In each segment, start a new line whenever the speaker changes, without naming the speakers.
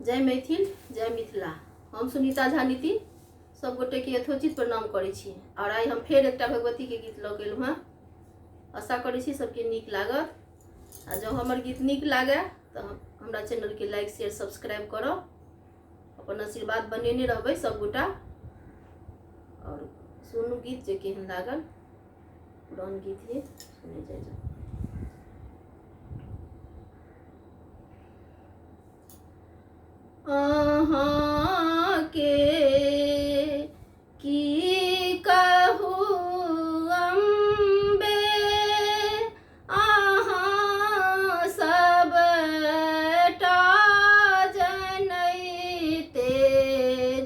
जय मैथिल जय मिथिला। हम सुनीता झा नीति सब गोटे के यथोचित प्रणाम करै छी। और आई हम फेर एकटा भगवती के गीत लऽ गेलहुँ हँ। आशा करै छी सबके नीक लागत। आ जँ हमर गीत नीक लागे तो हमरा चैनल के लाइक शेयर सब्सक्राइब करब। अपन आशीर्वाद बनेने रहबै सब गोटा। और सुनू गीत जे केहन लागल। पुरान गीत है सुने जाए। अहाँ के की कहू अम्बे, अहाँ सबटा जनैते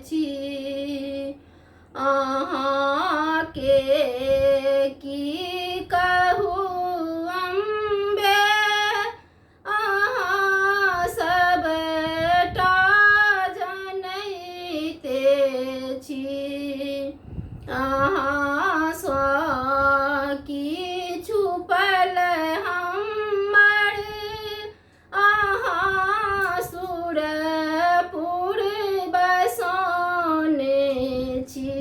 छी। अहाँ के की कहू अम्बे, अहाँ सबटा अहाँ सँ की छुपल हमर, अहाँ सुरपुर बसौने छी।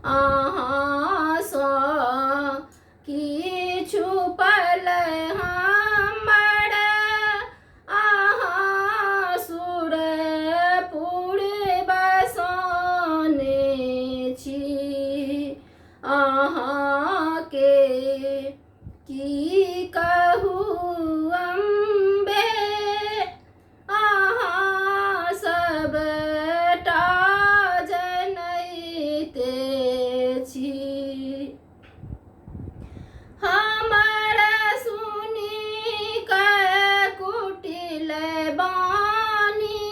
अहाँ सँ की छुपल हमर, अहाँ सुरपुर बसौने छी। अहाँ के की कहू अम्बे, अहाँ सबटा जनैते छी। हमर सुनी कऽ कुटिल बानी,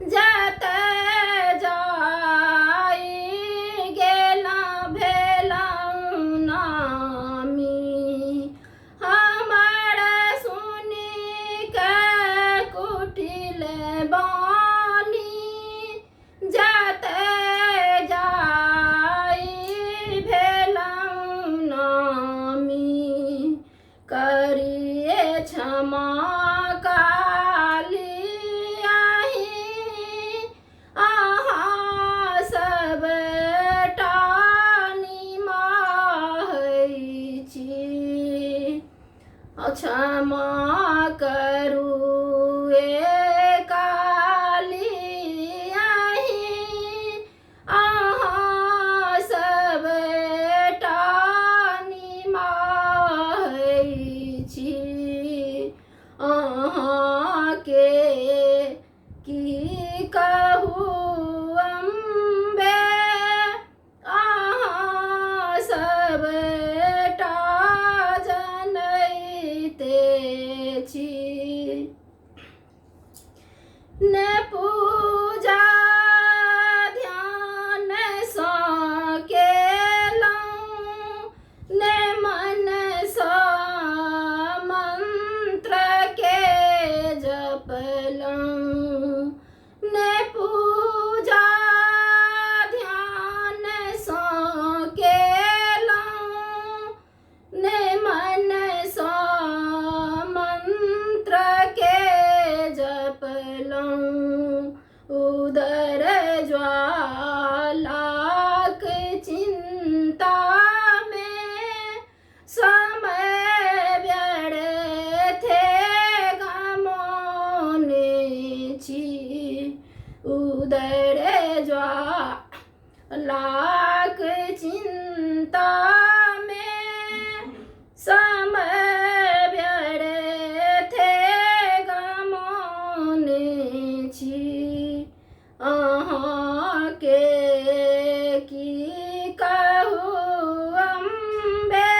जतऽ जाई गेलहुँ भेलहुँ नामी। हमर सुनी कऽ कुटिल बानी, जतऽ जाई भेलहुँ नामी। करिए क्षमा काली अहीं, अहाँ सबटा निमाहै छी। क्षमा करू ए काली अहीं, अहाँ सबटा निमाहै छी। अहाँ के की कहू अम्बे, अहाँ सबटा जनैते छी। ने पूजा ध्यान सँ केलहुँ, ने मन सँ मंत्र के जपलहुँ। ने पूजा ध्यान सँ केलहुँ, ने मन सँ मंत्र के जपलहुँ। उदर ज्वालाक चिंता में समय व्यर्थे गमौने छी। उदर ज्वालाक चिंता में समय व्यर्थे गमौने छी। अहाँ के की कहू अम्बे,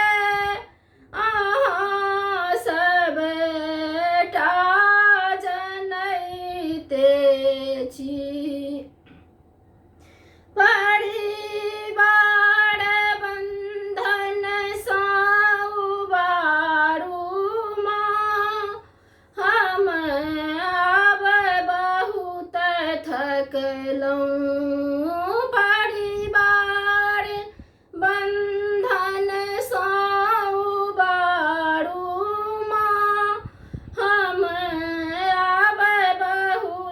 अहाँ सबटा जनैते छी। परिवार बंधन सँ उबारू माँ, हम आब बहुत थकलहुँ। परिवार बंधन सँ उबारू माँ, हम आब बहुत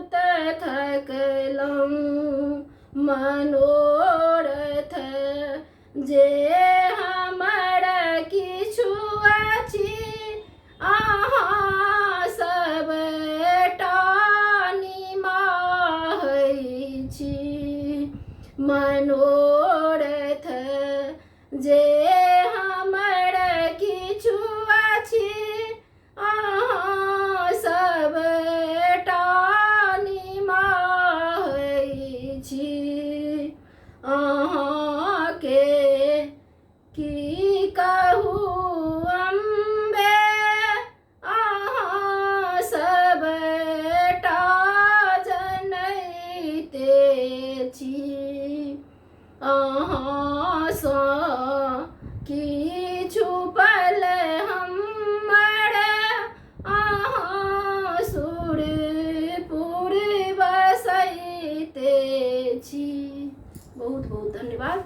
बहुत बहुत धन्यवाद।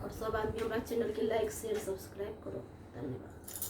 और सब आदमी हमारा चैनल के लाइक शेयर सब्सक्राइब करो। धन्यवाद।